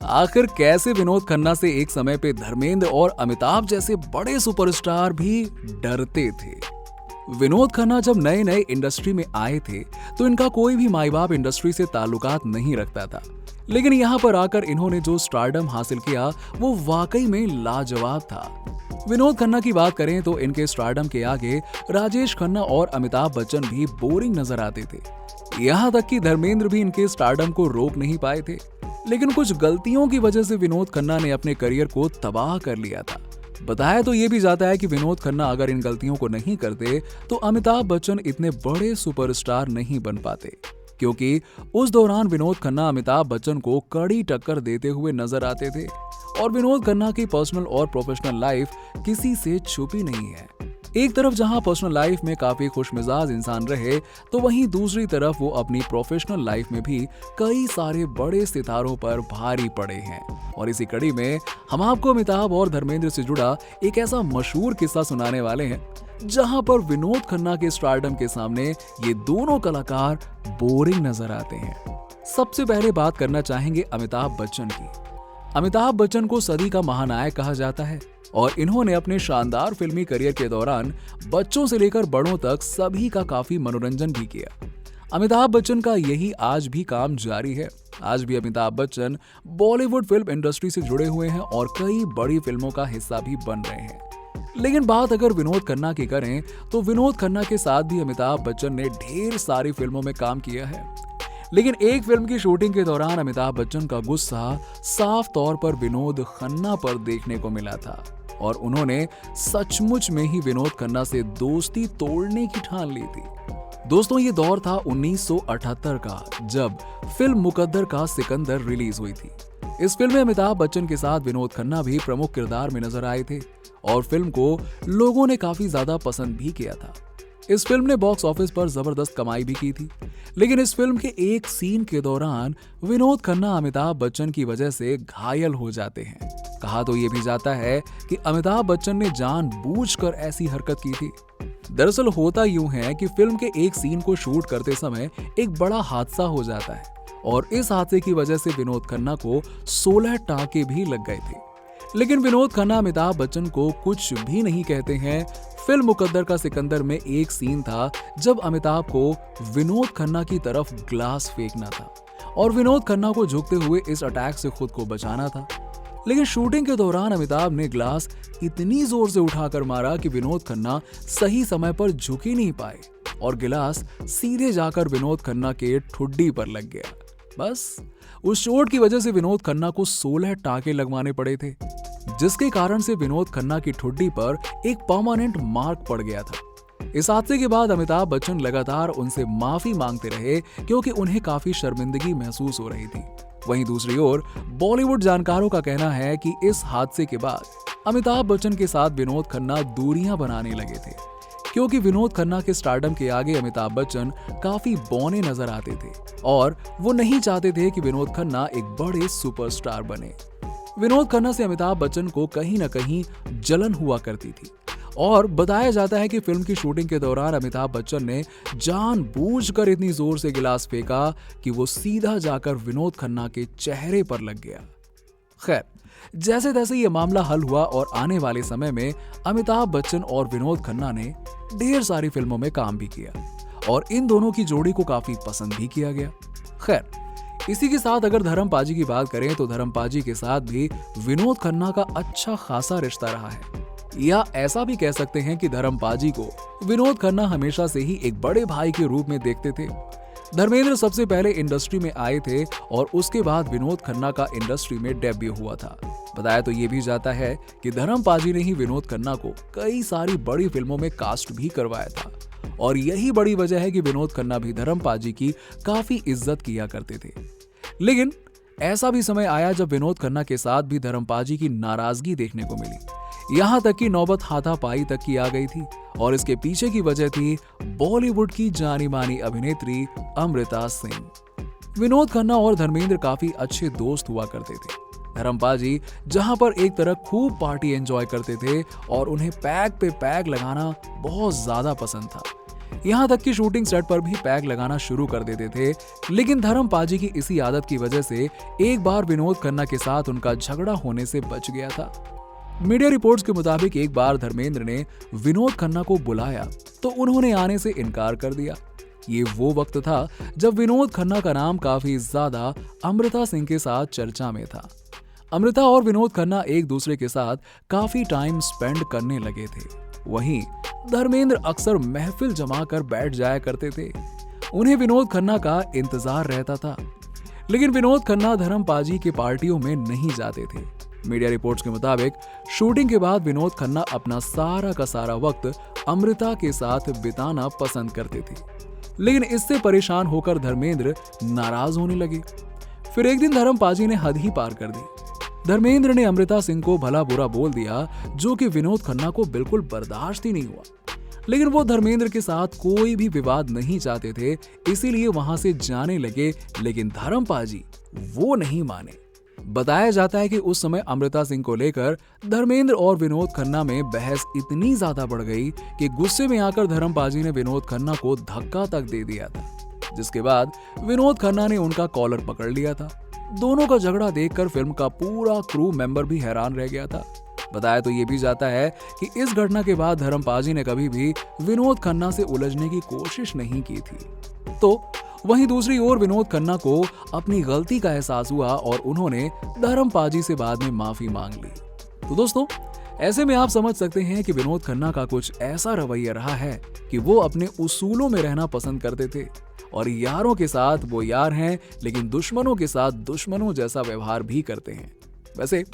आखिर कैसे विनोद खन्ना से एक समय पे धर्मेंद्र और अमिताभ जैसे बड़े सुपरस्टार भी डरते थे। विनोद खन्ना जब नए नए इंडस्ट्री में आए थे तो इनका कोई भी माई बाप इंडस्ट्री से ताल्लुकात नहीं रखता था, लेकिन यहाँ पर आकर इन्होंने जो स्टारडम हासिल किया वो वाकई में लाजवाब था। विनोद खन्ना की बात करें तो इनके स्टारडम के आगे राजेश खन्ना और अमिताभ बच्चन भी बोरिंग नजर आते थे। यहाँ तक कि धर्मेंद्र भी इनके स्टारडम को रोक नहीं पाए थे, लेकिन कुछ गलतियों की वजह से विनोद खन्ना ने अपने करियर को तबाह कर लिया था। बताया तो ये भी जाता है कि विनोद खन्ना अगर इन गलतियों को नहीं करते तो अमिताभ बच्चन इतने बड़े सुपरस्टार नहीं बन पाते, क्योंकि उस दौरान विनोद खन्ना अमिताभ बच्चन को कड़ी टक्कर देते हुए नजर आते थे और विनोद खन्ना की पर्सनल और प्रोफेशनल लाइफ किसी से छुपी नहीं है। एक तरफ जहां पर्सनल लाइफ में काफी खुशमिजाज इंसान रहे तो वहीं दूसरी तरफ वो अपनी प्रोफेशनल लाइफ में भी कई सारे बड़े सितारों पर भारी पड़े हैं। और इसी कड़ी में हम आपको अमिताभ और धर्मेंद्र से जुड़ा एक ऐसा मशहूर किस्सा सुनाने वाले हैं जहां पर विनोद खन्ना के स्टारडम के सामने ये दोनों कलाकार बोरिंग नजर आते हैं। सबसे पहले बात करना चाहेंगे अमिताभ बच्चन की। अमिताभ बच्चन को सदी का महानायक कहा जाता है और इन्होंने अपने शानदार फिल्मी करियर के दौरान बच्चों से लेकर बड़ों तक सभी का काफी मनोरंजन भी किया। अमिताभ बच्चन का यही आज भी काम जारी है। आज भी अमिताभ बच्चन बॉलीवुड फिल्म इंडस्ट्री से जुड़े हुए हैं और कई बड़ी फिल्मों का हिस्सा भी बन रहे हैं। लेकिन बात अगर विनोद खन्ना की करें तो विनोद खन्ना के साथ भी अमिताभ बच्चन ने ढेर सारी फिल्मों में काम किया है, लेकिन एक फिल्म की शूटिंग के दौरान अमिताभ बच्चन का गुस्सा साफ तौर पर विनोद खन्ना पर देखने को मिला था और उन्होंने सचमुच में ही विनोद खन्ना से दोस्ती तोड़ने की ठान ली थी। दोस्तों, ये दौर था 1978 का, जब फिल्म मुकद्दर का सिकंदर रिलीज हुई थी। इस फिल्म में अमिताभ बच्चन के साथ विनोद खन्ना भी प्रमुख किरदार में नजर आए थे और फिल्म को लोगों ने काफी ज्यादा पसंद भी किया था। इस फिल्म ने बॉक्स ऑफिस पर जबरदस्त कमाई भी की थी, लेकिन इस फिल्म के एक सीन के दौरान विनोद खन्ना अमिताभ बच्चन की वजह से घायल हो जाते हैं। कहा तो ये भी जाता है कि अमिताभ बच्चन ने जानबूझकर ऐसी हरकत की थी। दरअसल होता यूं है कि फिल्म के एक सीन को शूट करते समय एक बड़ा हादसा हो जाता है और इस हादसे की वजह से विनोद खन्ना को 16 टांके भी लग गए थे। लेकिन विनोद खन्ना अमिताभ बच्चन को कुछ भी नहीं कहते हैं। फिल्म मुकद्दर का सिकंदर में एक सीन था जब अमिताभ को विनोद खन्ना की तरफ ग्लास फेंकना था और विनोद खन्ना को झुकते हुए इस अटैक से खुद को बचाना था, लेकिन शूटिंग के दौरान अमिताभ ने ग्लास इतनी जोर से उठाकर मारा कि विनोद खन्ना सही समय पर झुक ही नहीं पाए और गिलास सीधे जाकर विनोद खन्ना के ठुड्डी पर लग गया। बस उस चोट की वजह से विनोद खन्ना को 16 टांके लगवाने पड़े थे, जिसके कारण से विनोद खन्ना की ठुड्डी पर एक परमानेंट मार्क पड़ गया था। इस हादसे के बाद अमिताभ बच्चन लगातार उनसे माफी मांगते रहे क्योंकि उन्हें काफी शर्मिंदगी महसूस हो रही थी। वहीं दूसरी ओर बॉलीवुड जानकारों का कहना है कि इस हादसे के बाद अमिताभ बच्चन के साथ विनोद खन्ना दूरियां बनाने लगे थे, क्योंकि विनोद खन्ना के स्टारडम के आगे अमिताभ बच्चन काफी बौने नजर आते थे और वो नहीं चाहते थे कि विनोद खन्ना एक बड़े सुपरस्टार बने। विनोद खन्ना से अमिताभ बच्चन को कहीं ना कहीं जलन हुआ करती थी और बताया जाता है कि फिल्म की शूटिंग के दौरान अमिताभ बच्चन ने जानबूझकर इतनी जोर से गिलास फेंका कि वो सीधा जाकर विनोद खन्ना के चेहरे पर लग गया। खैर, जैसे तैसे ये मामला हल हुआ और आने वाले समय में अमिताभ बच्चन और विनोद खन्ना ने ढेर सारी फिल्मों में काम भी किया और इन दोनों की जोड़ी को काफी पसंद भी किया गया। खैर, इसी के साथ अगर धर्म पाजी की बात करें तो धर्म पाजी के साथ भी विनोद खन्ना का अच्छा खासा रिश्ता रहा है, या ऐसा भी कह सकते हैं कि धर्म पाजी को विनोद खन्ना हमेशा से ही एक बड़े भाई के रूप में देखते थे। धर्मेंद्र सबसे पहले इंडस्ट्री में आए थे और उसके बाद विनोद खन्ना का इंडस्ट्री में डेब्यू हुआ था। बताया तो ये भी जाता है कि धर्म पाजी ने ही विनोद खन्ना को कई सारी बड़ी फिल्मों में कास्ट भी करवाया था और यही बड़ी वजह है कि विनोद खन्ना भी धर्म पाजी की काफी इज्जत किया करते थे। लेकिन ऐसा भी समय आया जब विनोद खन्ना के साथ भी धर्म पाजी की नाराजगी देखने को मिली, यहाँ तक कि नौबत हाथापाई तक की आ गई थी और इसके पीछे की वजह थी बॉलीवुड की जानी मानी अभिनेत्री अमृता सिंह। विनोद खन्ना और धर्मेंद्र काफी अच्छे दोस्त हुआ करते थे। धर्म पाजी जहां पर एक तरफ खूब पार्टी एंजॉय करते थे और उन्हें पैग पे पैग लगाना बहुत ज्यादा पसंद था, यहाँ तक कि शूटिंग सेट पर भी पैक लगाना शुरू कर देते थे। लेकिन धर्म पाजी की इसी आदत की वजह से एक बार विनोद खन्ना के साथ उनका झगड़ा होने से बच गया था। मीडिया रिपोर्ट्स के मुताबिक एक बार धर्मेंद्र ने विनोद खन्ना को बुलाया तो उन्होंने आने से इनकार कर दिया। ये वो वक्त था जब विनोद खन्ना का नाम काफी ज्यादा अमृता सिंह के साथ चर्चा में था। अमृता और विनोद खन्ना एक दूसरे के साथ काफी टाइम स्पेंड करने लगे थे। वहीं धर्मेंद्र अक्सर महफिल जमाकर बैठ जाया करते थे। उन्हें विनोद खन्ना का इंतजार रहता था। लेकिन विनोद खन्ना धर्म पाजी के पार्टियों में नहीं जाते थे। मीडिया रिपोर्ट्स के मुताबिक शूटिंग के बाद विनोद खन्ना अपना सारा का सारा वक्त अमृता के साथ बिताना पसंद करते थे। लेकिन इससे परेशान होकर धर्मेंद्र नाराज होने लगे। फिर एक दिन धर्म पाजी ने हद ही पार कर दी। धर्मेंद्र ने अमृता सिंह को भला बुरा बोल दिया, जो कि विनोद खन्ना को बिल्कुल बर्दाश्त ही नहीं हुआ। लेकिन वो धर्मेंद्र के साथ कोई भी विवाद नहीं चाहते थे, इसीलिए वहां से जाने लगे। लेकिन धर्म पाजी वो नहीं माने। बताया जाता है कि उस समय अमृता सिंह को लेकर धर्मेंद्र और विनोद खन्ना में बहस इतनी ज्यादा बढ़ गई कि गुस्से में आकर धर्म पाजी ने विनोद खन्ना को धक्का तक दे दिया था, जिसके बाद विनोद खन्ना ने उनका कॉलर पकड़ लिया था। दोनों का झगड़ा देखकर फिल्म का पूरा क्रू मेंबर भी हैरान रह गया था। बताया तो ये भी जाता है कि इस घटना के बाद धर्म पाजी ने कभी भी विनोद खन्ना से उलझने की कोशिश नहीं की थी। तो वहीं दूसरी ओर विनोद खन्ना को अपनी गलती का एहसास हुआ और उन्होंने धर्म पाजी से बाद में माफी मांग ली। तो दोस्तों, ऐसे में आप समझ सकते हैं कि विनोद खन्ना का कुछ ऐसा रवैया रहा है कि वो अपने उसूलों में रहना पसंद करते थे और यारों के साथ वो यार हैं, लेकिन दुश्मनों के साथ दुश्मनों जैसा व्यवहार भी करते हैं। वैसे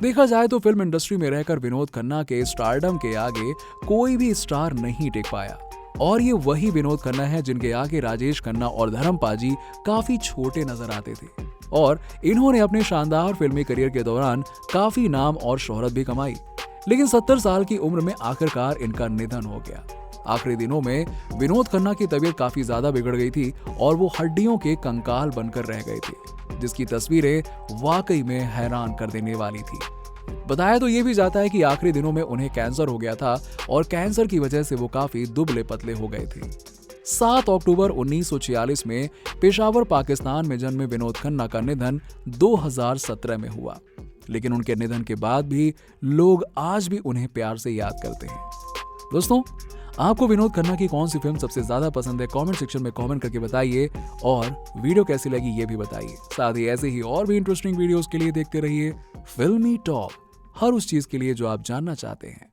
देखा जाए तो फिल्म इंडस्ट्री में रहकर विनोद खन्ना के स्टारडम के आगे कोई भी स्टार नहीं टिक पाया। और ये वही विनोद खन्ना है जिनके आगे राजेश खन्ना और धर्म पाजी काफी छोटे नजर आते थे। और इन्होंने अपने शानदार फिल्मी करियर के दौरान काफी नाम और शोहरत भी कमाई। लेकिन 70 साल की उम्र में आखिरकार इनका निधन हो गया। आखिरी दिनों में विनोद खन्ना की तबीयत काफी ज्यादा बिगड़ गई थी और वो हड्डियों के कंकाल बनकर रह गए थे, जिसकी तस्वीरें वाकई में हैरान कर देने वाली थी। बताया तो ये भी जाता है कि आखिरी दिनों में उन्हें कैंसर हो गया था और कैंसर की वजह से वो काफी दुबले पतले हो गए थे। 7 अक्टूबर 1946 में पेशावर पाकिस्तान में जन्मे विनोद खन्ना का निधन 2017 में हुआ। लेकिन उनके निधन के बाद भी लोग आज भी उन्हें प्यार से याद करते हैं। दोस्तों, आपको विनोद खन्ना की कौन सी फिल्म सबसे ज्यादा पसंद है? कमेंट सेक्शन में कमेंट करके बताइए और वीडियो कैसी लगी ये भी बताइए। साथ ही ऐसे ही और भी इंटरेस्टिंग वीडियोस के लिए देखते रहिए फिल्मी टॉप, हर उस चीज के लिए जो आप जानना चाहते हैं।